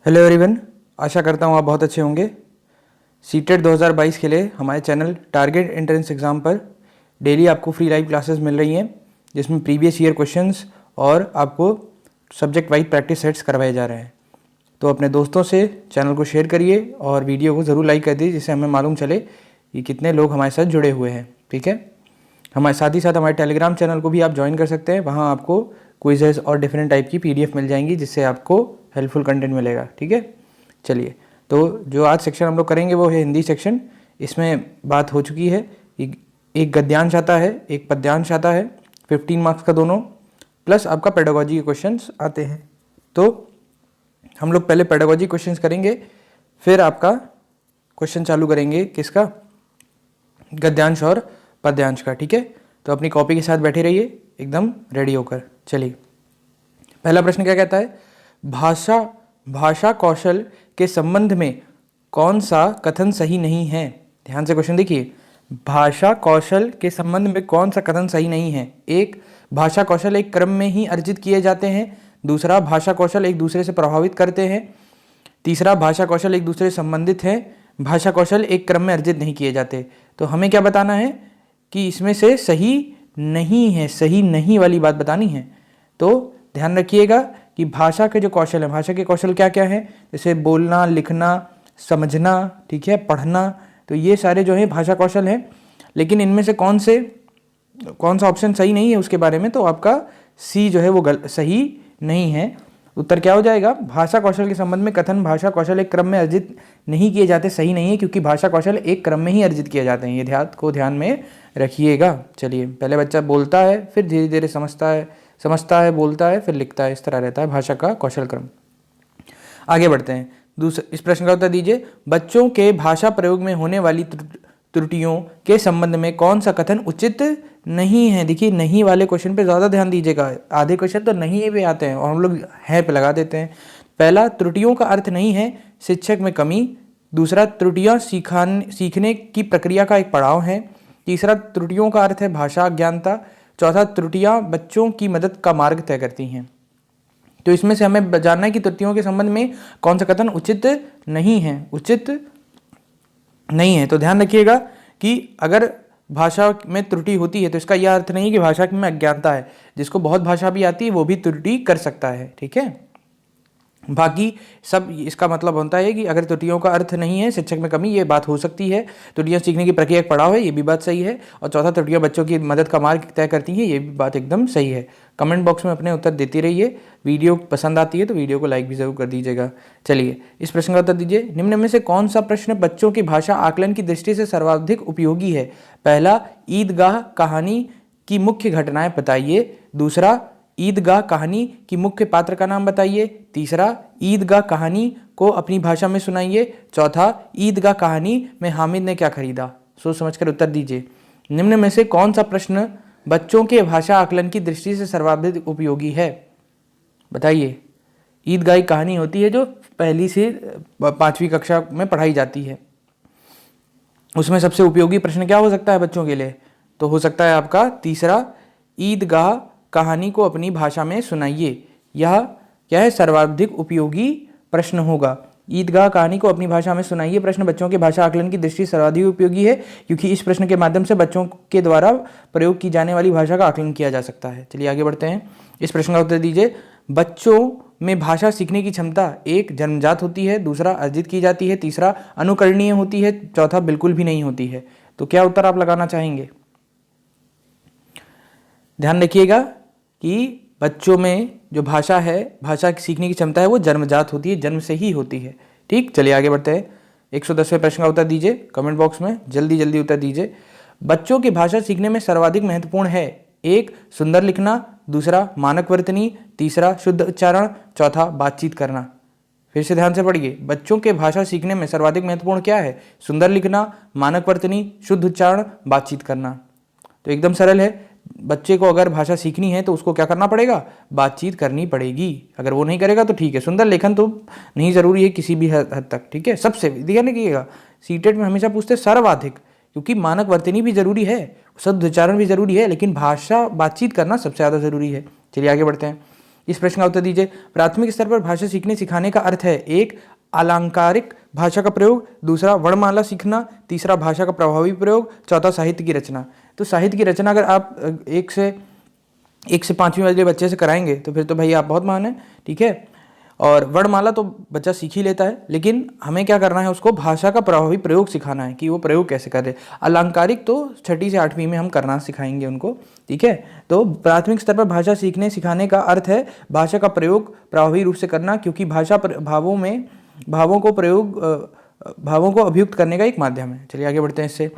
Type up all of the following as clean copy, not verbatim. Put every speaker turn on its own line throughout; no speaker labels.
Hello everyone, आशा करता हूँ आप बहुत अच्छे होंगे। सीटेट 2022 के लिए हमारे चैनल टारगेट एंट्रेंस एग्ज़ाम पर डेली आपको फ्री लाइव क्लासेस मिल रही हैं, जिसमें प्रीवियस ईयर क्वेश्चंस और आपको सब्जेक्ट वाइज प्रैक्टिस सेट्स करवाए जा रहे हैं। तो अपने दोस्तों से चैनल को शेयर करिए और वीडियो को ज़रूर लाइक कर दीजिए, जिससे हमें मालूम चले कि कितने लोग हमारे साथ जुड़े हुए हैं। ठीक है, हमारे साथ ही साथ हमारे टेलीग्राम चैनल को भी आप ज्वाइन कर सकते हैं। वहाँ आपको क्विजेस और डिफरेंट टाइप की PDF मिल जाएंगी, जिससे आपको हेल्पफुल कंटेंट मिलेगा। ठीक है, चलिए, तो जो आज सेक्शन हम लोग करेंगे वो है हिंदी सेक्शन। इसमें बात हो चुकी है, एक गद्यांश आता है, एक पद्यांश आता है, 15 मार्क्स का दोनों, प्लस आपका पेडागोजी के क्वेश्चंस आते हैं। तो हम लोग पहले पेडागोजी क्वेश्चंस करेंगे, फिर आपका क्वेश्चन चालू करेंगे किसका, गद्यांश और पद्यांश का। ठीक है, तो अपनी कॉपी के साथ बैठे रहिए एकदम रेडी होकर। चलिए, पहला प्रश्न क्या कहता है, भाषा कौशल के संबंध में कौन सा कथन सही नहीं है। ध्यान से क्वेश्चन देखिए, भाषा कौशल के संबंध में कौन सा कथन सही नहीं है। एक, भाषा कौशल एक क्रम में ही अर्जित किए जाते हैं। दूसरा, भाषा कौशल एक दूसरे से प्रभावित करते हैं। तीसरा, भाषा कौशल एक दूसरे से संबंधित है। भाषा कौशल एक क्रम में अर्जित नहीं किए जाते। तो हमें क्या बताना है कि इसमें से सही नहीं है, सही नहीं वाली बात बतानी है। तो ध्यान रखिएगा कि भाषा के जो कौशल है, भाषा के कौशल क्या क्या है, जैसे बोलना, लिखना, समझना, ठीक है, पढ़ना, तो ये सारे जो है भाषा कौशल हैं। लेकिन इनमें से कौन सा ऑप्शन सही नहीं है उसके बारे में, तो आपका सी जो है वो सही नहीं है। उत्तर क्या हो जाएगा, भाषा कौशल के संबंध में कथन भाषा कौशल एक क्रम में अर्जित नहीं किए जाते सही नहीं है, क्योंकि भाषा कौशल एक क्रम में ही अर्जित किए जाते हैं। ये ध्यान में रखिएगा। चलिए, पहले बच्चा बोलता है, फिर धीरे धीरे समझता है, बोलता है, फिर लिखता है, इस तरह रहता है भाषा का कौशल क्रम। आगे बढ़ते हैं। इस प्रश्न का उत्तर दीजिए, बच्चों के भाषा प्रयोग में होने वाली त्रुटियों के संबंध में कौन सा कथन उचित नहीं है। देखिए, नहीं वाले क्वेश्चन पे ज़्यादा ध्यान दीजिएगा। आधे क्वेश्चन तो नहीं पे आते हैं और हम लोग है पे लगा देते हैं। पहला, त्रुटियों का अर्थ नहीं है शिक्षक में कमी। दूसरा, त्रुटियाँ सीखने की प्रक्रिया का एक पड़ाव है। तीसरा, त्रुटियों का अर्थ है भाषा अज्ञानता। चौथा, त्रुटियाँ बच्चों की मदद का मार्ग तय करती हैं। तो इसमें से हमें जानना है कि त्रुटियों के संबंध में कौन सा कथन उचित नहीं है, उचित नहीं है। तो ध्यान रखिएगा कि अगर भाषा में त्रुटि होती है तो इसका यह अर्थ नहीं कि भाषा में अज्ञानता है। जिसको बहुत भाषा भी आती है वो भी त्रुटि कर सकता है। ठीक है, बाकी सब इसका मतलब होता है कि अगर त्रुटियों का अर्थ नहीं है शिक्षक में कमी, ये बात हो सकती है। त्रुटियां सीखने की प्रक्रिया एक पड़ाव है, ये भी बात सही है। और चौथा, त्रुटियां बच्चों की मदद का मार्ग तय करती हैं, ये भी बात एकदम सही है। कमेंट बॉक्स में अपने उत्तर देती रहिए। वीडियो पसंद आती है तो वीडियो को लाइक भी जरूर कर दीजिएगा। चलिए, इस प्रश्न का उत्तर दीजिए, निम्न में से कौन सा प्रश्न बच्चों की भाषा आकलन की दृष्टि से सर्वाधिक उपयोगी है। पहला, ईदगाह कहानी की मुख्य घटनाएं बताइए। दूसरा, ईदगाह कहानी की मुख्य पात्र का नाम बताइए। तीसरा, ईदगाह कहानी को अपनी भाषा में सुनाइए। चौथा, ईदगाह कहानी में हामिद ने क्या खरीदा। सोच समझकर उत्तर दीजिए। निम्न में से कौन सा प्रश्न बच्चों के भाषा आकलन की दृष्टि से सर्वाधिक उपयोगी है, बताइए। ईदगाह की कहानी होती है जो पहली से 5वीं कक्षा में पढ़ाई जाती है। उसमें सबसे उपयोगी प्रश्न क्या हो सकता है बच्चों के लिए, तो हो सकता है आपका तीसरा, ईदगाह कहानी को अपनी भाषा में सुनाइए। यह क्या है, सर्वाधिक उपयोगी प्रश्न होगा। ईदगाह कहानी को अपनी भाषा में सुनाइए प्रश्न बच्चों के भाषा आकलन की दृष्टि से सर्वाधिक उपयोगी है, क्योंकि इस प्रश्न के माध्यम से बच्चों के द्वारा प्रयोग की जाने वाली भाषा का आकलन किया जा सकता है। चलिए आगे बढ़ते हैं। इस प्रश्न का उत्तर दीजिए, बच्चों में भाषा सीखने की क्षमता एक, जन्मजात होती है। दूसरा, अर्जित की जाती है। तीसरा, अनुकरणीय होती है। चौथा, बिल्कुल भी नहीं होती है। तो क्या उत्तर आप लगाना चाहेंगे। ध्यान रखिएगा कि बच्चों में जो भाषा है, भाषा सीखने की क्षमता है, वो जन्मजात होती है, जन्म से ही होती है। ठीक, चलिए आगे बढ़ते हैं। 110वें प्रश्न का उत्तर दीजिए कमेंट बॉक्स में, जल्दी जल्दी उत्तर दीजिए। बच्चों की भाषा सीखने में सर्वाधिक महत्वपूर्ण है। एक, सुंदर लिखना। दूसरा, मानक वर्तनी। तीसरा, शुद्ध उच्चारण। चौथा, बातचीत करना। फिर से ध्यान से पढ़िए, बच्चों के भाषा सीखने में सर्वाधिक महत्वपूर्ण क्या है, सुंदर लिखना, मानक वर्तनी, शुद्ध उच्चारण, बातचीत करना। तो एकदम सरल है, बच्चे को अगर भाषा सीखनी है तो उसको क्या करना पड़ेगा, बातचीत करनी पड़ेगी। अगर वो नहीं करेगा तो ठीक है, सुंदर लेखन तो नहीं जरूरी है किसी भी हद तक। ठीक है, सबसे ध्यान रखिएगा, सीटेट में हमेशा पूछते सर्वाधिक, क्योंकि मानक वर्तनी भी जरूरी है, शुद्ध उच्चारण भी जरूरी है, लेकिन भाषा बातचीत करना सबसे ज़्यादा जरूरी है। चलिए आगे बढ़ते हैं। इस प्रश्न का उत्तर दीजिए। प्राथमिक स्तर पर भाषा सीखने सिखाने का अर्थ है, एक अलंकारिक भाषा का प्रयोग, दूसरा वर्णमाला सीखना, तीसरा भाषा का प्रभावी प्रयोग, चौथा साहित्य की रचना। तो साहित्य की रचना अगर आप एक से 5वीं वाले बच्चे से कराएंगे तो फिर तो भाई आप बहुत महान हैं, ठीक है। और वर्णमाला तो बच्चा सीख ही लेता है, लेकिन हमें क्या करना है, उसको भाषा का प्रभावी प्रयोग सिखाना है कि वो प्रयोग कैसे करे। अलंकारिक तो 6ठी से 8वीं में हम करना सिखाएंगे उनको, ठीक है। तो प्राथमिक स्तर पर भाषा सीखने सिखाने का अर्थ है भाषा का प्रयोग प्रभावी रूप से करना, क्योंकि भाषा भावों को अभियुक्त करने का एक माध्यम है। चलिए आगे बढ़ते हैं इससे।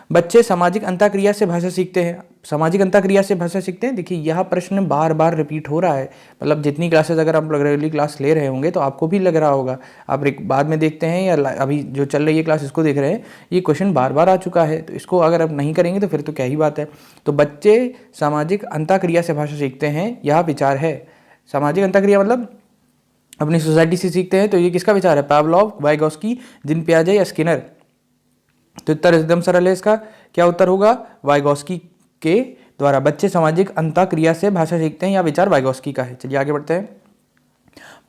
बच्चे सामाजिक अंतःक्रिया से भाषा सीखते हैं। सामाजिक अंतःक्रिया से भाषा सीखते हैं, देखिए यह प्रश्न बार बार रिपीट हो रहा है। मतलब जितनी क्लासेस अगर आप रेगुलरली क्लास ले रहे होंगे तो आपको भी लग रहा होगा, आप बाद में देखते हैं या अभी जो चल रही है क्लास इसको देख रहे हैं, ये क्वेश्चन बार बार आ चुका है। तो इसको अगर आप नहीं करेंगे तो फिर तो क्या ही बात है। तो बच्चे सामाजिक अंतःक्रिया से भाषा सीखते हैं, यह विचार है। सामाजिक अंतःक्रिया मतलब अपनी सोसाइटी से सीखते हैं, तो ये किसका विचार है? पावलोव, वाइगोस्की, जिन पियाजे या स्किनर? तो उत्तर एकदम सरल है इसका। क्या उत्तर होगा? वाइगोस्की के द्वारा बच्चे सामाजिक अंतःक्रिया से भाषा सीखते हैं, या विचार वाइगोस्की का है। चलिए आगे बढ़ते हैं।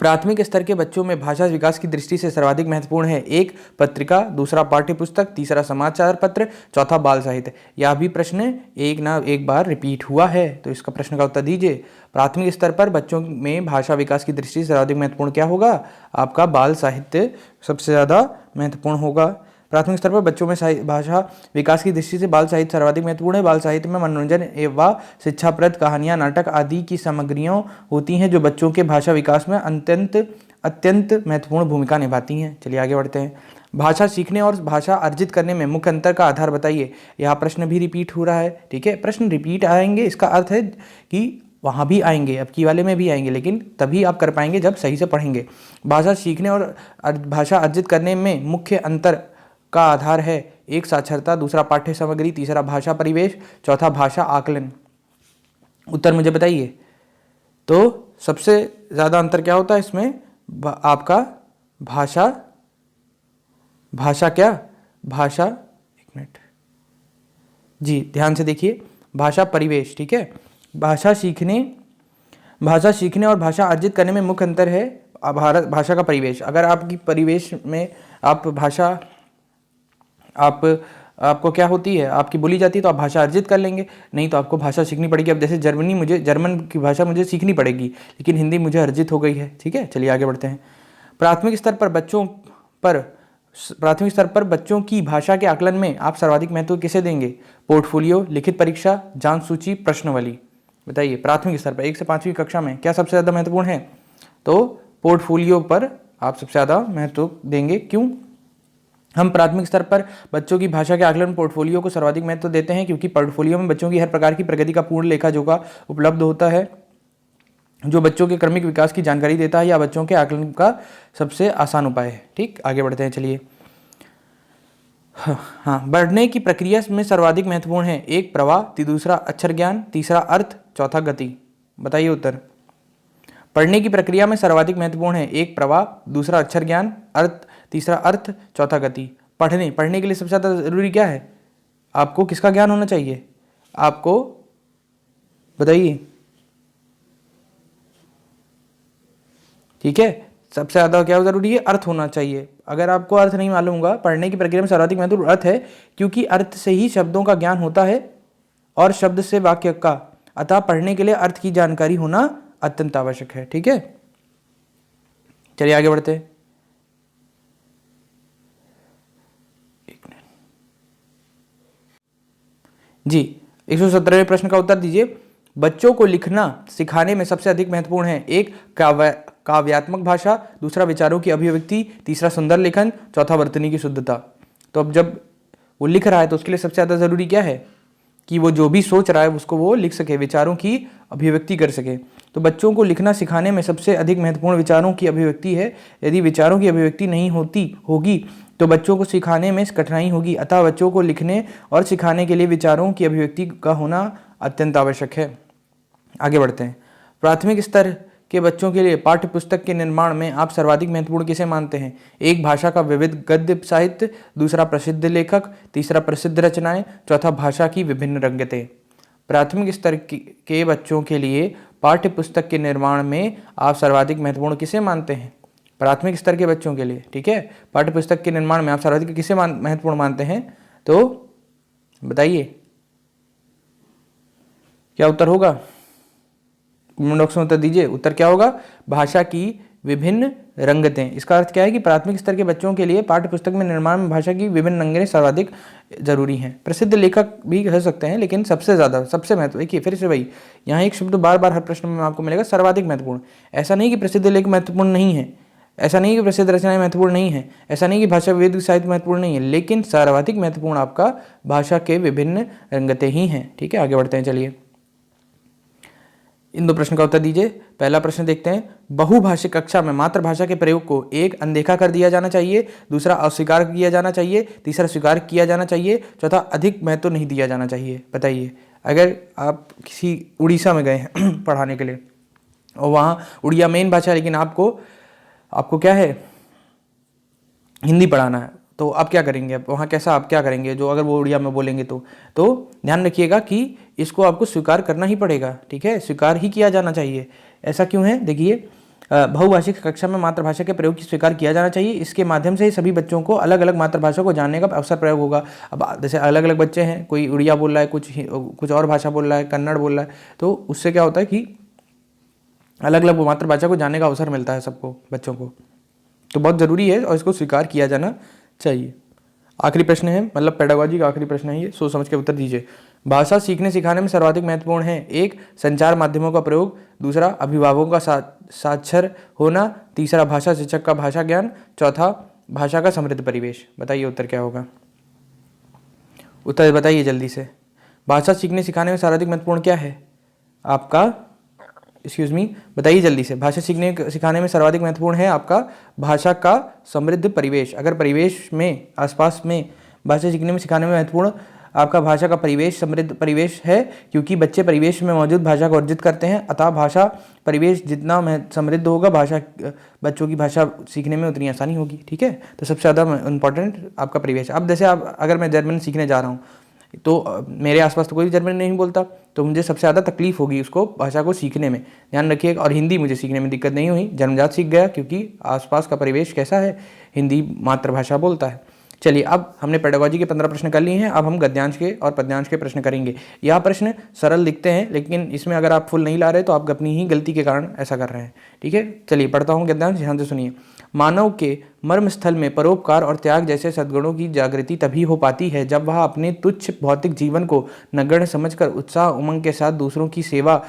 प्राथमिक स्तर के बच्चों में भाषा विकास की दृष्टि से सर्वाधिक महत्वपूर्ण है, एक पत्रिका, दूसरा पाठ्य पुस्तक, तीसरा समाचार पत्र, चौथा बाल साहित्य। यह भी प्रश्न एक बार रिपीट हुआ है, तो इसका प्रश्न का उत्तर दीजिए। प्राथमिक स्तर पर बच्चों में भाषा विकास की दृष्टि से सर्वाधिक महत्वपूर्ण क्या होगा? आपका बाल साहित्य सबसे ज़्यादा महत्वपूर्ण होगा। प्राथमिक स्तर पर बच्चों में भाषा विकास की दृष्टि से बाल साहित्य सर्वाधिक महत्वपूर्ण है। बाल साहित्य में मनोरंजन एवं शिक्षाप्रद कहानियां, नाटक आदि की सामग्रियां होती हैं जो बच्चों के भाषा विकास में अत्यंत महत्वपूर्ण भूमिका निभाती हैं। चलिए आगे बढ़ते हैं। भाषा सीखने और भाषा अर्जित करने में मुख्य अंतर का आधार बताइए। यह प्रश्न भी रिपीट हो रहा है, ठीक है। प्रश्न रिपीट आएंगे, इसका अर्थ है कि वहाँ भी आएंगे, अब की वाले में भी आएंगे, लेकिन तभी आप कर पाएंगे जब सही से पढ़ेंगे। भाषा सीखने और भाषा अर्जित करने में मुख्य अंतर का आधार है, एक साक्षरता, दूसरा पाठ्य सामग्री, तीसरा भाषा परिवेश, चौथा भाषा आकलन। उत्तर मुझे बताइए। तो सबसे ज़्यादा अंतर क्या होता है इसमें? आपका भाषा एक मिनट जी, ध्यान से देखिए, भाषा परिवेश, ठीक है। भाषा सीखने और भाषा अर्जित करने में मुख्य अंतर है भाषा का परिवेश। अगर आपकी परिवेश में आपको क्या होती है, आपकी बोली जाती है, तो आप भाषा अर्जित कर लेंगे, नहीं तो आपको भाषा सीखनी पड़ेगी। अब जैसे जर्मन की भाषा मुझे सीखनी पड़ेगी, लेकिन हिंदी मुझे अर्जित हो गई है, ठीक है। चलिए आगे बढ़ते हैं। प्राथमिक स्तर पर बच्चों की भाषा के आकलन में आप सर्वाधिक महत्व किसे देंगे? पोर्टफोलियो, लिखित परीक्षा, जांच सूची, प्रश्नावली। बताइए, प्राथमिक स्तर पर 1 से 5वीं कक्षा में क्या सबसे ज़्यादा महत्वपूर्ण है? तो पोर्टफोलियो पर आप सबसे ज़्यादा महत्व देंगे। क्यों? हम प्राथमिक स्तर पर बच्चों की भाषा के आकलन पोर्टफोलियो को सर्वाधिक महत्व देते हैं, क्योंकि पोर्टफोलियो में बच्चों की हर प्रकार की प्रगति का पूर्ण लेखा जोखा उपलब्ध होता है, जो बच्चों के क्रमिक विकास की जानकारी देता है या बच्चों के आकलन का सबसे आसान उपाय है। ठीक, आगे बढ़ते हैं। चलिए, हाँ, बढ़ने की प्रक्रिया में सर्वाधिक महत्वपूर्ण है, एक प्रवाह, दूसरा अक्षर ज्ञान, तीसरा अर्थ, चौथा गति। बताइए उत्तर। पढ़ने की प्रक्रिया में सर्वाधिक महत्वपूर्ण है, एक प्रवाह, दूसरा अक्षर ज्ञान, तीसरा अर्थ, चौथा गति। पढ़ने के लिए सबसे ज़्यादा जरूरी क्या है? आपको किसका ज्ञान होना चाहिए? आपको बताइए। ठीक है, सबसे ज़्यादा क्या जरूरी है? अर्थ होना चाहिए। अगर आपको अर्थ नहीं मालूम होगा, पढ़ने की प्रक्रिया में सर्वाधिक महत्वपूर्ण अर्थ है, क्योंकि अर्थ से ही शब्दों का ज्ञान होता है और शब्द से वाक्य का। अतः पढ़ने के लिए अर्थ की जानकारी होना अत्यंत आवश्यक है। ठीक है, चलिए आगे बढ़ते हैं। जी, 117वें प्रश्न का उत्तर दीजिए। बच्चों को लिखना सिखाने में सबसे अधिक महत्वपूर्ण है, एक काव्यात्मक भाषा, दूसरा विचारों की अभिव्यक्ति, तीसरा सुंदर लेखन, चौथा वर्तनी की शुद्धता। तो अब जब वो लिख रहा है तो उसके लिए सबसे ज़्यादा ज़रूरी क्या है? कि वो जो भी सोच रहा है उसको वो लिख सके, विचारों की अभिव्यक्ति कर सके। तो बच्चों को लिखना सिखाने में सबसे अधिक महत्वपूर्ण विचारों की अभिव्यक्ति है। यदि विचारों की अभिव्यक्ति नहीं होगी तो बच्चों को सिखाने में कठिनाई होगी। अतः बच्चों को लिखने और सिखाने के लिए विचारों की अभिव्यक्ति का होना अत्यंत आवश्यक है। आगे बढ़ते हैं। प्राथमिक स्तर के बच्चों के लिए पाठ्य पुस्तक के निर्माण में आप सर्वाधिक महत्वपूर्ण किसे मानते हैं? एक भाषा का विविध गद्य साहित्य, दूसरा प्रसिद्ध लेखक, तीसरा प्रसिद्ध रचनाएं, चौथा भाषा की विभिन्न रंगतें। प्राथमिक स्तर के बच्चों के लिए पाठ्य पुस्तक के निर्माण में आप सर्वाधिक महत्वपूर्ण किसे मानते हैं? प्राथमिक स्तर के बच्चों के लिए, ठीक है, पाठ्य पुस्तक के निर्माण में आप सर्वाधिक किसे महत्वपूर्ण मानते हैं? तो बताइए क्या उत्तर होगा? कमेंट बॉक्स में उत्तर दीजिए। उत्तर क्या होगा? भाषा की विभिन्न रंगतें। इसका अर्थ क्या है कि प्राथमिक स्तर के बच्चों के लिए पाठ्य पुस्तक में निर्माण में भाषा की विभिन्न रंगें सर्वाधिक जरूरी हैं। प्रसिद्ध लेखक भी कह सकते हैं, लेकिन सबसे ज्यादा, सबसे महत्व, देखिए फिर से वही, यहाँ एक शब्द बार बार हर प्रश्न में आपको मिलेगा, सर्वाधिक महत्वपूर्ण। ऐसा नहीं कि प्रसिद्ध लेख महत्वपूर्ण नहीं है, ऐसा नहीं कि प्रसिद्ध रचनाएं महत्वपूर्ण नहीं है, ऐसा नहीं कि भाषा विविध साहित्य महत्वपूर्ण नहीं है, लेकिन सर्वाधिक महत्वपूर्ण आपका भाषा के विभिन्न रंगतें ही हैं। ठीक है, आगे बढ़ते हैं। चलिए इन दो प्रश्न का उत्तर दीजिए। पहला प्रश्न देखते हैं, बहुभाषिक कक्षा में मातृभाषा के प्रयोग को एक अनदेखा कर दिया जाना चाहिए, दूसरा अस्वीकार किया जाना चाहिए, तीसरा स्वीकार किया जाना चाहिए, चौथा अधिक महत्व नहीं दिया जाना चाहिए। बताइए, अगर आप किसी उड़ीसा में गए हैं पढ़ाने के लिए और वहाँ उड़िया मेन भाषा है, लेकिन आपको क्या है, हिंदी पढ़ाना है, तो आप क्या करेंगे? वहाँ कैसा आप क्या करेंगे? जो अगर वो उड़िया में बोलेंगे तो ध्यान रखिएगा कि इसको आपको स्वीकार करना ही पड़ेगा। ठीक है, स्वीकार ही किया जाना चाहिए। ऐसा क्यों है? देखिए, बहुभाषिक कक्षा में मातृभाषा के प्रयोग की स्वीकार किया जाना चाहिए। इसके माध्यम से सभी बच्चों को अलग अलग मातृभाषा को जानने का अवसर प्रयोग होगा। अब जैसे अलग अलग बच्चे हैं, कोई उड़िया बोल रहा है, कुछ और भाषा बोल रहा है, कन्नड़ बोल रहा है, तो उससे क्या होता है कि अलग अलग मातृभाषा को जानने का अवसर मिलता है सबको, बच्चों को, तो बहुत ज़रूरी है और इसको स्वीकार किया जाना चाहिए। आखिरी प्रश्न है, मतलब पेडागोजी का आखिरी प्रश्न है ये, सोच समझ के उत्तर दीजिए। भाषा सीखने सिखाने में सर्वाधिक महत्वपूर्ण है, एक संचार माध्यमों का प्रयोग, दूसरा अभिभावकों का साक्षर होना, तीसरा भाषा शिक्षक का भाषा ज्ञान, चौथा भाषा का समृद्ध परिवेश। बताइए उत्तर क्या होगा? उत्तर बताइए जल्दी से। भाषा सीखने सिखाने में सर्वाधिक महत्वपूर्ण क्या है आपका? बताइए जल्दी से। भाषा सीखने सिखाने में सर्वाधिक महत्वपूर्ण है आपका भाषा का समृद्ध परिवेश। अगर परिवेश में, आसपास में, भाषा सीखने में सिखाने में महत्वपूर्ण आपका भाषा का परिवेश, समृद्ध परिवेश है, क्योंकि बच्चे परिवेश में मौजूद भाषा को अर्जित करते हैं। अतः भाषा परिवेश जितना समृद्ध होगा, बच्चों की भाषा सीखने में उतनी आसानी होगी। ठीक है, तो सबसे ज़्यादा इंपॉर्टेंट आपका परिवेश। अब जैसे अगर मैं जर्मन सीखने जा रहा हूँ, तो मेरे आसपास तो कोई जर्मन नहीं बोलता, तो मुझे सबसे ज़्यादा तकलीफ होगी उसको भाषा को सीखने में, ध्यान रखिएगा। और हिंदी मुझे सीखने में दिक्कत नहीं हुई, जन्मजात सीख गया, क्योंकि आसपास का परिवेश कैसा है, हिंदी मातृभाषा बोलता है। चलिए, अब हमने पेडागोजी के 15 प्रश्न कर लिए हैं, अब हम गद्यांश के और पद्यांश के प्रश्न करेंगे। यह प्रश्न सरल दिखते हैं, लेकिन इसमें अगर आप फुल नहीं ला रहे तो आप अपनी ही गलती के कारण ऐसा कर रहे हैं। ठीक है, चलिए पढ़ता हूँ गद्यांश, ध्यान से सुनिए। मानव के मर्म स्थल में परोपकार और त्याग जैसे सद्गुणों की जागृति तभी हो पाती है जब वह अपने तुच्छ भौतिक जीवन को नगण्य समझकर उत्साह उमंग के साथ दूसरों की सेवा,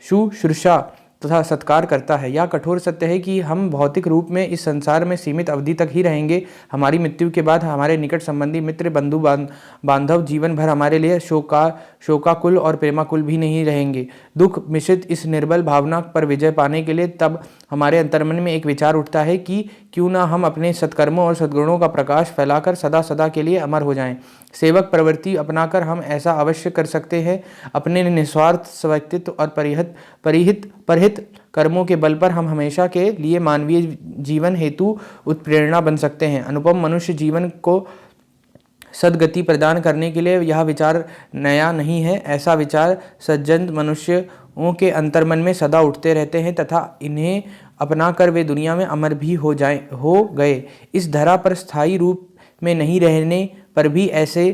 शुश्रूषा तथा सत्कार करता है। यह कठोर सत्य है कि हम भौतिक रूप में इस संसार में सीमित अवधि तक ही रहेंगे। हमारी मृत्यु के बाद हमारे निकट संबंधी, मित्र, बंधु बांधव जीवन भर हमारे लिए शोकाकुल और प्रेमाकुल भी नहीं रहेंगे। दुख मिश्रित इस निर्बल भावना पर विजय पाने के लिए तब हमारे अंतर्मन में एक विचार उठता है कि क्यों ना हम अपने सत्कर्मों और सद्गुणों का प्रकाश फैलाकर सदा सदा के लिए अमर हो जाएं। सेवक प्रवृत्ति अपनाकर हम ऐसा अवश्य कर सकते हैं। अपने निस्वार्थ व्यक्तित्व और परहित कर्मों के बल पर हम हमेशा के लिए मानवीय जीवन हेतु उत्प्रेरणा बन सकते हैं। अनुपम मनुष्य जीवन को सद्गति प्रदान करने के लिए यह विचार नया नहीं है। ऐसा विचार सज्जन मनुष्यों के अंतर्मन में सदा उठते रहते हैं तथा इन्हें अपनाकर वे दुनिया में अमर भी हो गए। इस धरा पर स्थायी रूप में नहीं रहने पर भी ऐसे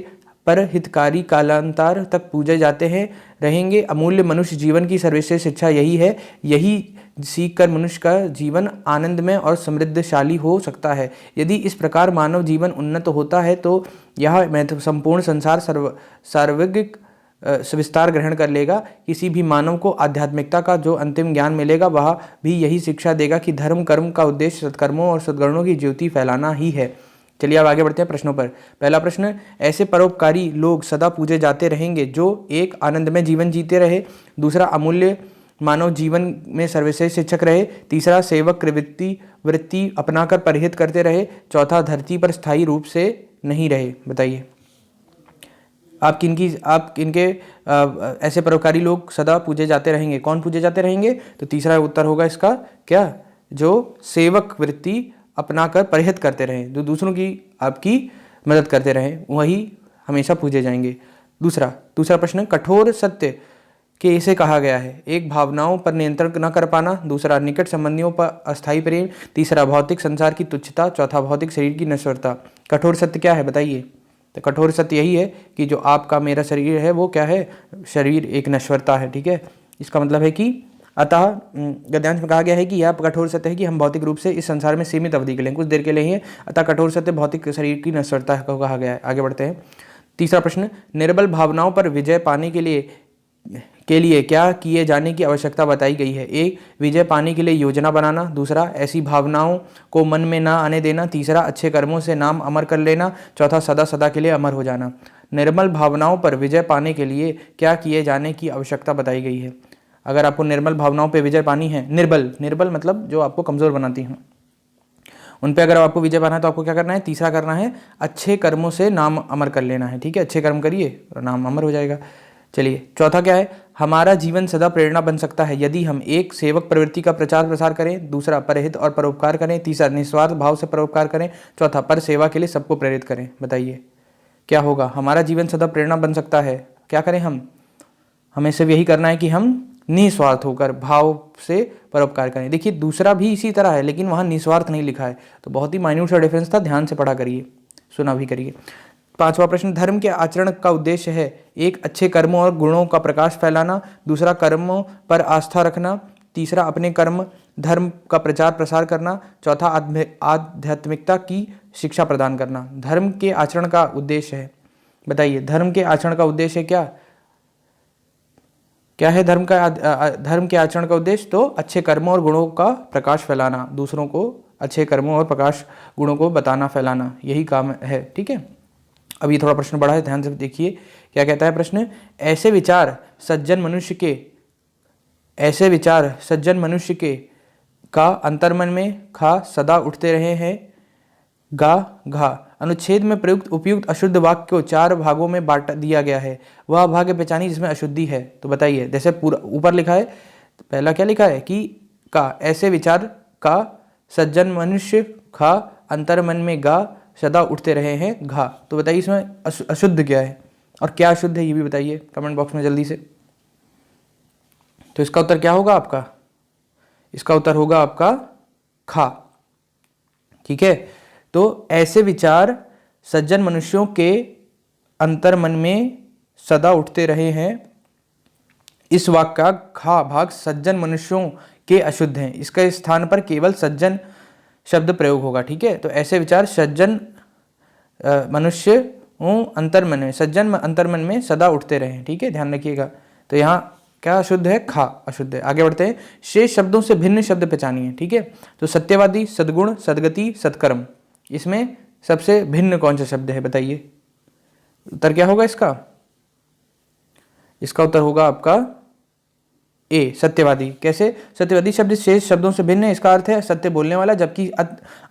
पर हितकारी कालांतर तक पूजे जाते हैं रहेंगे। अमूल्य मनुष्य जीवन की सर्वश्रेष्ठ शिक्षा यही है। यही सीख कर मनुष्य का जीवन आनंदमय और समृद्धशाली हो सकता है। यदि इस प्रकार मानव जीवन उन्नत होता है तो यह संपूर्ण संसार सार्वगिक विस्तार ग्रहण कर लेगा। किसी भी मानव को आध्यात्मिकता का जो अंतिम ज्ञान मिलेगा वह भी यही शिक्षा देगा कि धर्म कर्म का उद्देश्य सत्कर्मों और सद्गुणों की ज्योति फैलाना ही है। चलिए अब आगे बढ़ते हैं प्रश्नों पर। पहला प्रश्न, ऐसे परोपकारी लोग सदा पूजे जाते रहेंगे जो एक आनंदमय जीवन जीते रहे। दूसरा, अमूल्य मानव जीवन में सर्वश्रेष्ठ शिक्षक रहे। तीसरा, सेवक वृत्ति अपनाकर परहित करते रहे। चौथा, धरती पर स्थायी रूप से नहीं रहे। बताइए आप किनके ऐसे परोपकारी लोग सदा पूजे जाते रहेंगे? कौन पूजे जाते रहेंगे? तो तीसरा उत्तर होगा इसका क्या? जो सेवक वृत्ति अपनाकर परिहित करते रहें, जो दूसरों की आपकी मदद करते रहें, वही हमेशा पूजे जाएंगे। दूसरा प्रश्न, कठोर सत्य के इसे कहा गया है। एक, भावनाओं पर नियंत्रण न कर पाना। दूसरा, निकट संबंधियों पर अस्थायी प्रेम। तीसरा, भौतिक संसार की तुच्छता। चौथा, भौतिक शरीर की नश्वरता। कठोर सत्य क्या है बताइए? तो कठोर सत्य यही है कि जो आपका मेरा शरीर है वो क्या है? शरीर एक नश्वरता है, ठीक है। इसका मतलब है कि अतः गद्यांश में कहा गया है कि यह कठोर सत्य है कि हम भौतिक रूप से इस संसार में सीमित अवधि के लिए, कुछ देर के लिए ही है। अतः कठोर सत्य भौतिक शरीर की नश्वरता को कहा गया है। आगे बढ़ते हैं। तीसरा प्रश्न, निर्बल भावनाओं पर विजय पाने के लिए क्या किए जाने की आवश्यकता बताई गई है? एक, विजय पाने के लिए योजना बनाना। दूसरा, ऐसी भावनाओं को मन में ना आने देना। तीसरा, अच्छे कर्मों से नाम अमर कर लेना। चौथा, सदा सदा के लिए अमर हो जाना। निर्मल भावनाओं पर विजय पाने के लिए क्या किए जाने की आवश्यकता बताई गई है? अगर आपको निर्मल भावनाओं पर विजय पानी है, निर्बल मतलब जो आपको कमज़ोर बनाती हैं, उन पे अगर आपको विजय पाना है तो आपको क्या करना है? तीसरा करना है, अच्छे कर्मों से नाम अमर कर लेना है, ठीक है। अच्छे कर्म करिए और नाम अमर हो जाएगा। चलिए, चौथा क्या है? हमारा जीवन सदा प्रेरणा बन सकता है यदि हम एक, सेवक प्रवृत्ति का प्रचार प्रसार करें। दूसरा, परहित और परोपकार करें। तीसरा, निस्वार्थ भाव से परोपकार करें। चौथा, पर सेवा के लिए सबको प्रेरित करें। बताइए क्या होगा? हमारा जीवन सदा प्रेरणा बन सकता है, क्या करें हम? हमें सिर्फ यही करना है कि हम निस्वार्थ होकर भाव से परोपकार करें। देखिए दूसरा भी इसी तरह है लेकिन वहाँ निस्वार्थ नहीं लिखा है, तो बहुत ही माइन्यूट सा डिफरेंस था, ध्यान से पढ़ा करिए, सुना भी करिए। पांचवा प्रश्न, धर्म के आचरण का उद्देश्य है? एक, अच्छे कर्मों और गुणों का प्रकाश फैलाना। दूसरा, कर्मों पर आस्था रखना। तीसरा, अपने कर्म धर्म का प्रचार प्रसार करना। चौथा, आध्यात्मिकता की शिक्षा प्रदान करना। धर्म के आचरण का उद्देश्य है, बताइए धर्म के आचरण का उद्देश्य क्या है? धर्म के आचरण का उद्देश्य तो अच्छे कर्मों और गुणों का प्रकाश फैलाना, दूसरों को अच्छे कर्मों और प्रकाश गुणों को बताना फैलाना, यही काम है, ठीक है। अब ये थोड़ा प्रश्न बड़ा है, ध्यान से देखिए क्या कहता है प्रश्न। ऐसे विचार सज्जन मनुष्य के का अंतर्मन में खा सदा उठते रहे हैं। गा घा अनुच्छेद में प्रयुक्त उपयुक्त अशुद्ध वाक्य को 4 भागों में बांट दिया गया है। वह भाग पहचानिए जिसमें अशुद्धि है। तो बताइए, जैसे पूरा ऊपर लिखा है, तो पहला क्या लिखा है कि का, ऐसे विचार का सज्जन मनुष्य खा अंतर्मन में गा सदा उठते रहे हैं घा। तो बताइए इसमें अशुद्ध क्या है और क्या अशुद्ध है, ये भी बताइए कमेंट बॉक्स में जल्दी से। तो इसका उत्तर क्या होगा आपका? इसका उत्तर होगा आपका खा, ठीक है। तो ऐसे विचार सज्जन मनुष्यों के अंतर्मन में सदा उठते रहे हैं। इस वाक्य का खा भाग सज्जन मनुष्यों के अशुद्ध हैं, इसके स्थान पर केवल सज्जन शब्द प्रयोग होगा, ठीक है। तो ऐसे विचार सज्जन मनुष्य अंतर्मन में, सज्जन अंतर्मन में सदा उठते रहे, ठीक है, ध्यान रखिएगा। तो यहाँ क्या अशुद्ध है? खा अशुद्ध है। आगे बढ़ते हैं। शेष शब्दों से भिन्न शब्द पहचानिए, ठीक है। तो सत्यवादी, सद्गुण, सदगति, सत्कर्म, इसमें सबसे भिन्न कौन सा शब्द है बताइए? उत्तर क्या होगा इसका? इसका उत्तर होगा आपका ए, सत्यवादी। कैसे? सत्यवादी शब्द शेष शब्दों से भिन्न है, इसका अर्थ है सत्य बोलने वाला, जबकि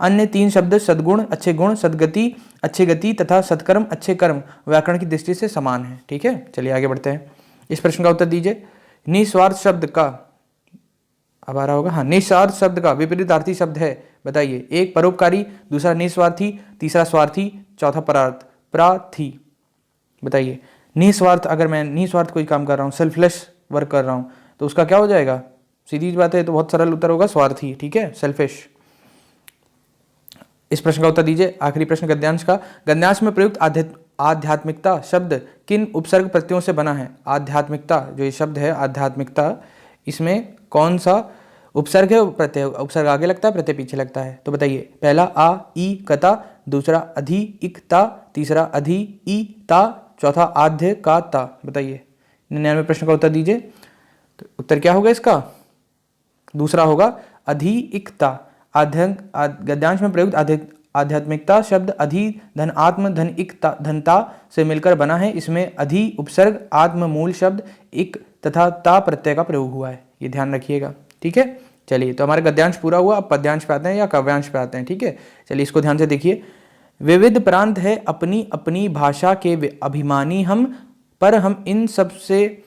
अन्य 3 शब्द सद्गुण अच्छे गुण, सदगति अच्छे गति तथा सत्कर्म अच्छे कर्म व्याकरण की दृष्टि से समान है, ठीक है। चलिए आगे बढ़ते हैं। इस प्रश्न का उत्तर दीजिए। निस्वार्थ शब्द का, अब आ रहा होगा, हाँ, निस्वार्थ शब्द का विपरीतार्थी शब्द है, बताइए। एक, परोपकारी, दूसरा निस्वार्थी, तीसरा स्वार्थी, चौथा प्रार्थी। बताइए निस्वार्थ, अगर मैं निस्वार्थ कोई काम कर रहा हूँ, सेल्फलेस वर्क कर रहा हूँ, तो उसका क्या हो जाएगा? सीधी बात है, तो बहुत सरल उत्तर होगा स्वार्थी, ठीक है, सेल्फिश। इस प्रश्न का उत्तर दीजिए। आखिरी प्रश्न गद्यांश का। गद्यांश में प्रयुक्त आध्यात्मिकता शब्द किन उपसर्ग प्रत्ययों से बना है? आध्यात्मिकता, जो ये शब्द है आध्यात्मिकता, इसमें कौन सा उपसर्ग है? प्रत्यय, उपसर्ग आगे लगता है, प्रत्यय पीछे लगता है। तो बताइए, पहला आ ई कता, दूसरा अधि इक ता, तीसरा अधि ई ता, चौथा आध्य का ता। बताइए 99 प्रश्न का उत्तर दीजिए। तो उत्तर क्या होगा इसका? दूसरा होगा अधि इक ता। गद्यांश में प्रयुक्त आध्यात्मिकता शब्द अधि धन आत्म धन इक धनता से मिलकर बना है। इसमें अधि उपसर्ग, आत्म मूल शब्द, इक तथा ता प्रत्यय का प्रयोग हुआ है, ये ध्यान रखिएगा, ठीक है। चलिए, तो हमारा गद्यांश पूरा हुआ। अब पद्यांश पे आते हैं या काव्यांश पे आते हैं, ठीक है। चलिए इसको ध्यान से देखिए। विविध प्रांत है अपनी अपनी भाषा के अभिमानी हम, पर हम इन सबसे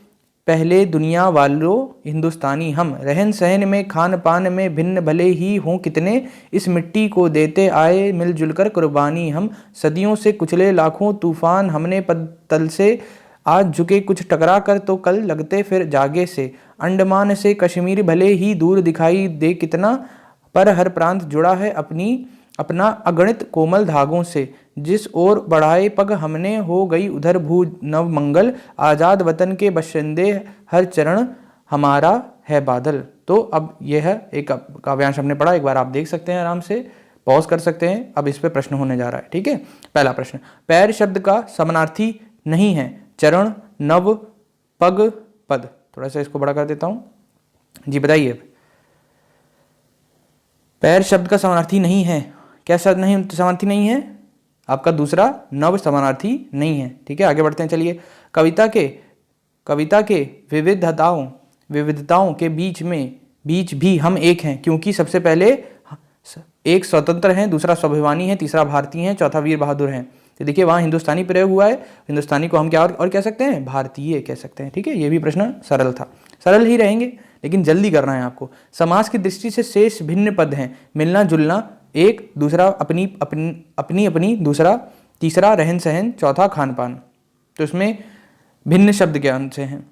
पहले दुनिया वालों हिंदुस्तानी हम। रहन सहन में खान पान में भिन्न भले ही हों कितने, इस मिट्टी को देते आए मिलजुल कर कुर्बानी हम। सदियों से कुचले लाखों तूफान हमने पद तल से आज झुके कुछ टकरा कर तो कल लगते फिर जागे से। अंडमान से कश्मीर भले ही दूर दिखाई दे कितना, पर हर प्रांत जुड़ा है अपना अगणित कोमल धागों से। जिस ओर बढ़ाए पग हमने हो गई उधर भू नव मंगल। आज़ाद वतन के बशिंदे हर चरण हमारा है बादल। तो अब यह एक काव्यांश हमने पढ़ा, एक बार आप देख सकते हैं, आराम से पॉज कर सकते हैं। अब इस पे प्रश्न होने जा रहा है, ठीक है। पहला प्रश्न, पैर शब्द का समानार्थी नहीं है चरण, नव, पग, पद। थोड़ा सा इसको बड़ा कर देता हूं जी, बताइए। पैर शब्द का समानार्थी नहीं है, क्या शब्द नहीं समानार्थी नहीं है? आपका दूसरा नव समानार्थी नहीं है, ठीक है। आगे बढ़ते हैं, चलिए। कविता के विविधताओं के बीच भी हम एक हैं, क्योंकि सबसे पहले एक स्वतंत्र है, दूसरा स्वाभिमानी है, तीसरा भारतीय है, चौथा वीर बहादुर है। तो देखिए वहाँ हिंदुस्तानी प्रयोग हुआ है, हिंदुस्तानी को हम क्या और कह सकते हैं? भारतीय कह सकते हैं, ठीक है। ये भी प्रश्न सरल था, सरल ही रहेंगे लेकिन जल्दी करना है आपको। समास की दृष्टि से शेष भिन्न पद हैं, मिलना जुलना एक, दूसरा अपनी दूसरा, तीसरा रहन सहन, चौथा खान पान। तो इसमें भिन्न शब्द के अंश हैं,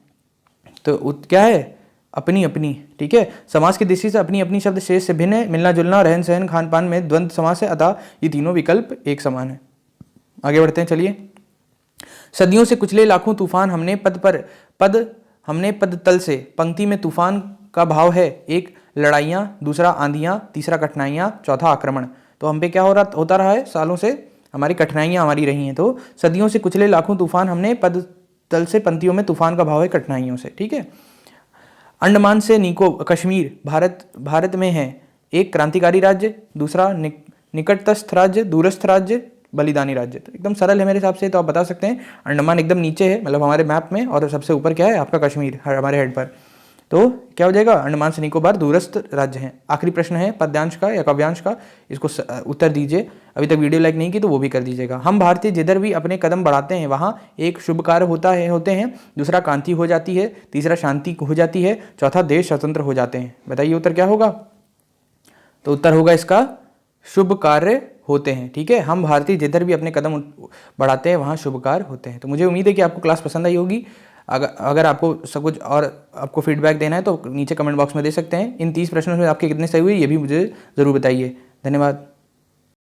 तो क्या है? अपनी, ठीक है। समास की दृष्टि से अपनी शब्द शेष से भिन्न है, मिलना जुलना, रहन सहन, खान पान में द्वंद्व समास है, अतः ये तीनों विकल्प एक समान है। आगे बढ़ते हैं, चलिए। सदियों से कुचले लाखों तूफान हमने पद तल से। पंक्ति में तूफान का भाव है, एक लड़ाइयाँ, दूसरा आंधियाँ, तीसरा कठिनाइयाँ, चौथा आक्रमण। तो हम पे क्या होता रहा है? सालों से हमारी कठिनाइयाँ हमारी रही हैं। तो सदियों से कुचले लाखों तूफान हमने पद तल से, पंक्तियों में तूफान का भाव है कठिनाइयों से, ठीक है। अंडमान से कश्मीर भारत में है, एक क्रांतिकारी राज्य, दूसरा निकटस्थ राज्य, दूरस्थ राज्य, बलिदानी राज्य। तो एकदम सरल है मेरे हिसाब से। तो आप बता सकते हैं अंडमान एकदम नीचे है, मतलब हमारे मैप में, और सबसे ऊपर क्या है? आपका कश्मीर हमारे हेड पर। तो क्या हो जाएगा? अंडमान से निकोबार दूरस्थ राज्य हैं। आखिरी प्रश्न है पद्यांश का या काव्यांश का, इसको उत्तर दीजिए। अभी तक वीडियो लाइक नहीं की तो वो भी कर दीजिएगा। हम भारतीय जिधर भी अपने कदम बढ़ाते हैं वहाँ एक शुभ कार्य होते हैं, दूसरा क्रांति हो जाती है, तीसरा शांति हो जाती है, चौथा देश स्वतंत्र हो जाते हैं। बताइए उत्तर क्या होगा? तो उत्तर होगा इसका शुभ कार्य होते हैं, ठीक है। हम भारतीय जिधर भी अपने कदम बढ़ाते हैं वहाँ शुभ कार्य होते हैं। तो मुझे उम्मीद है कि आपको क्लास पसंद आई होगी। अगर आपको सब कुछ और आपको फीडबैक देना है तो नीचे कमेंट बॉक्स में दे सकते हैं। इन 30 प्रश्नों में आपके कितने सही हुए ये भी मुझे ज़रूर बताइए। धन्यवाद।